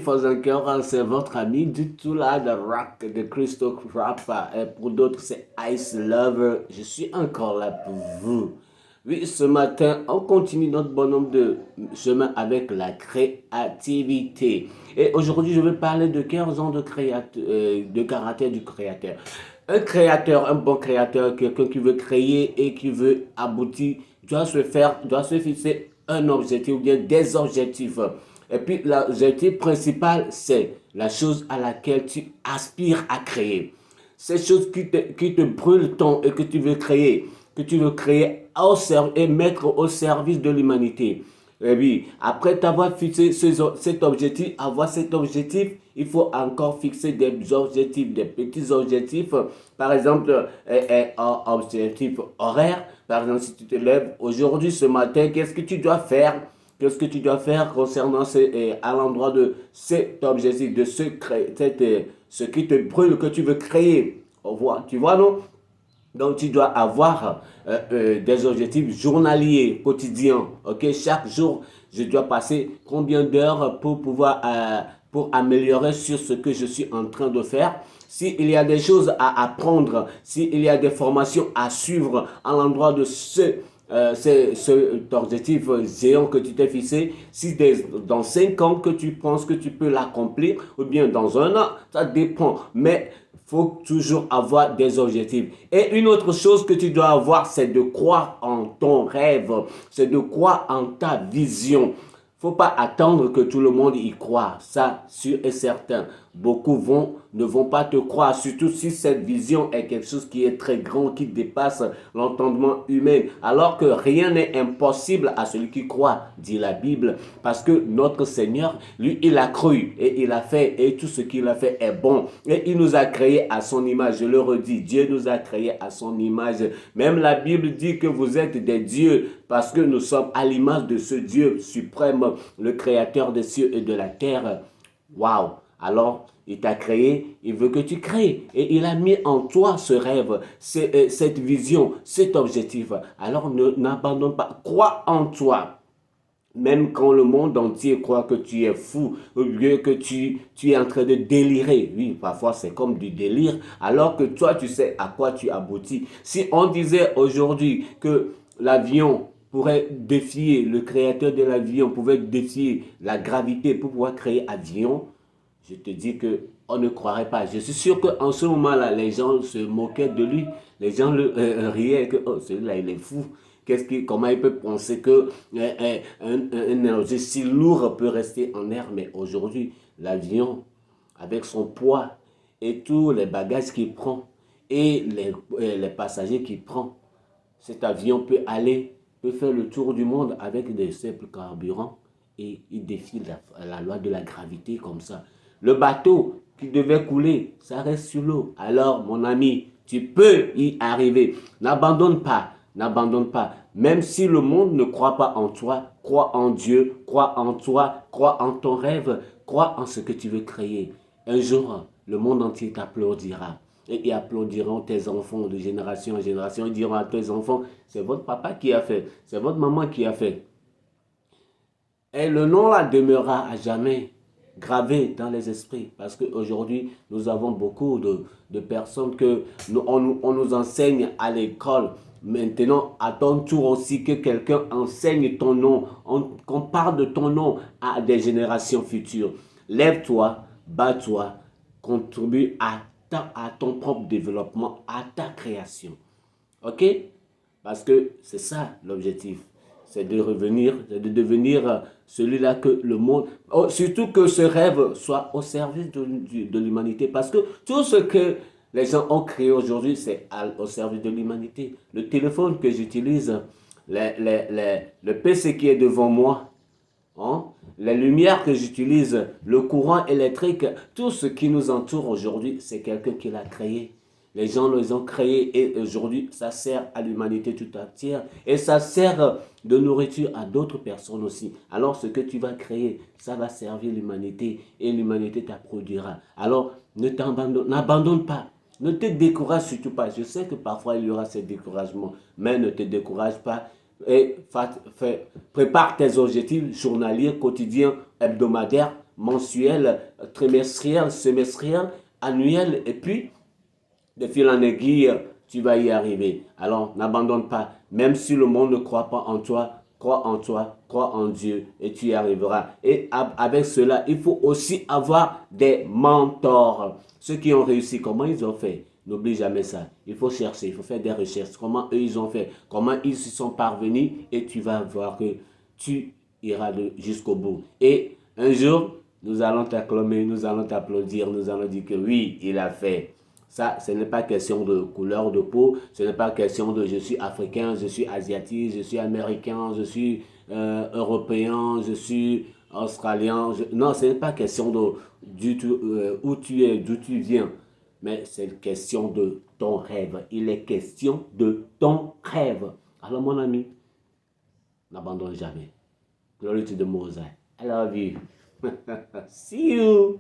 Fosanker, c'est votre ami du tout là, de Rock, de Crystal Crap. Et pour d'autres, c'est Ice Lover. Je suis encore là pour vous. Oui, ce matin, on continue notre bonhomme de chemin avec la créativité. Et aujourd'hui, je vais parler de 15 ans de caractère du créateur. Un créateur, un bon créateur, quelqu'un qui veut créer et qui veut aboutir, doit se fixer un objectif ou bien des objectifs. Et puis l'objectif principal, c'est la chose à laquelle tu aspires à créer. Ces choses qui te brûlent le temps et que tu veux créer et mettre au service de l'humanité. Et puis, après t'avoir fixé cet objectif, il faut encore fixer des objectifs, des petits objectifs. Par exemple, un objectif horaire. Par exemple, si tu te lèves aujourd'hui, ce matin, qu'est-ce que tu dois faire? Qu'est-ce que tu dois faire concernant à l'endroit de cet objectif, de ce qui te brûle, que tu veux créer? Tu vois, non? Donc, tu dois avoir des objectifs journaliers, quotidiens. Ok, chaque jour, je dois passer combien d'heures pour améliorer sur ce que je suis en train de faire. S'il y a des choses à apprendre, s'il y a des formations à suivre à l'endroit de cet objectif géant que tu t'es fixé, si dans 5 ans que tu penses que tu peux l'accomplir, ou bien dans un an, ça dépend. Mais faut toujours avoir des objectifs. Et une autre chose que tu dois avoir, c'est de croire en ton rêve, c'est de croire en ta vision. Faut pas attendre que tout le monde y croit, ça, sûr et certain. Beaucoup ne vont pas te croire, surtout si cette vision est quelque chose qui est très grand, qui dépasse l'entendement humain. Alors que rien n'est impossible à celui qui croit, dit la Bible. Parce que notre Seigneur, lui, il a cru et il a fait, et tout ce qu'il a fait est bon. Et il nous a créés à son image, je le redis, Dieu nous a créés à son image. Même la Bible dit que vous êtes des dieux parce que nous sommes à l'image de ce Dieu suprême, le créateur des cieux et de la terre. Waouh! Alors, il t'a créé, il veut que tu crées. Et il a mis en toi ce rêve, cette vision, cet objectif. Alors, n'abandonne pas. Crois en toi. Même quand le monde entier croit que tu es fou, ou bien que tu es en train de délirer. Oui, parfois c'est comme du délire. Alors que toi, tu sais à quoi tu aboutis. Si on disait aujourd'hui que l'avion pourrait défier, le créateur de l'avion pouvait défier la gravité pour pouvoir créer avion, je te dis que on ne croirait pas. Je suis sûr qu'en ce moment-là, les gens se moquaient de lui. Les gens riaient que oh, celui-là, il est fou. Comment il peut penser que un objet si lourd peut rester en air? Mais aujourd'hui, l'avion, avec son poids et tous les bagages qu'il prend et les passagers qu'il prend, cet avion peut faire le tour du monde avec des simples carburants et il défie la loi de la gravité comme ça. Le bateau qui devait couler, ça reste sur l'eau. Alors, mon ami, tu peux y arriver. N'abandonne pas, n'abandonne pas. Même si le monde ne croit pas en toi, crois en Dieu, crois en toi, crois en ton rêve, crois en ce que tu veux créer. Un jour, le monde entier t'applaudira. Et ils applaudiront tes enfants de génération en génération. Ils diront à tes enfants, c'est votre papa qui a fait, c'est votre maman qui a fait. Et le nom là demeurera à jamais gravé dans les esprits. Parce qu'aujourd'hui, nous avons beaucoup de personnes on nous enseigne à l'école. Maintenant, à ton tour aussi que quelqu'un enseigne ton nom, qu'on parle de ton nom à des générations futures. Lève-toi, bats-toi, contribue à ton propre développement, à ta création. OK? Parce que c'est ça l'objectif. C'est de devenir celui-là que le monde... surtout que ce rêve soit au service de l'humanité. Parce que tout ce que les gens ont créé aujourd'hui, c'est au service de l'humanité. Le téléphone que j'utilise, le PC qui est devant moi, hein, les lumières que j'utilise, le courant électrique, tout ce qui nous entoure aujourd'hui, c'est quelqu'un qui l'a créé. Les gens les ont créés et aujourd'hui, ça sert à l'humanité tout entière et ça sert de nourriture à d'autres personnes aussi. Alors, ce que tu vas créer, ça va servir l'humanité et l'humanité t'applaudira. Alors, n'abandonne pas. Ne te décourage surtout pas. Je sais que parfois, il y aura ces découragements, mais ne te décourage pas et prépare tes objectifs journaliers, quotidiens, hebdomadaires mensuel, trimestriel, semestriel, annuel, et puis, de fil en aiguille, tu vas y arriver. Alors, n'abandonne pas. Même si le monde ne croit pas en toi, crois en Dieu et tu y arriveras. Et avec cela, il faut aussi avoir des mentors. Ceux qui ont réussi, comment ils ont fait? N'oublie jamais ça. Il faut chercher, il faut faire des recherches. Comment eux, ils ont fait? Comment ils se sont parvenus? Et tu vas voir que tu iras jusqu'au bout. Et un jour, nous allons t'acclamer, nous allons t'applaudir, nous allons dire que oui, il a fait. Ça, ce n'est pas question de couleur de peau, ce n'est pas question de je suis africain, je suis asiatique, je suis américain, je suis européen, je suis australien. Non, ce n'est pas question de du tout, où tu es, d'où tu viens. Mais c'est question de ton rêve. Il est question de ton rêve. Alors mon ami, n'abandonne jamais. Glory to the Most High. I love you. See you.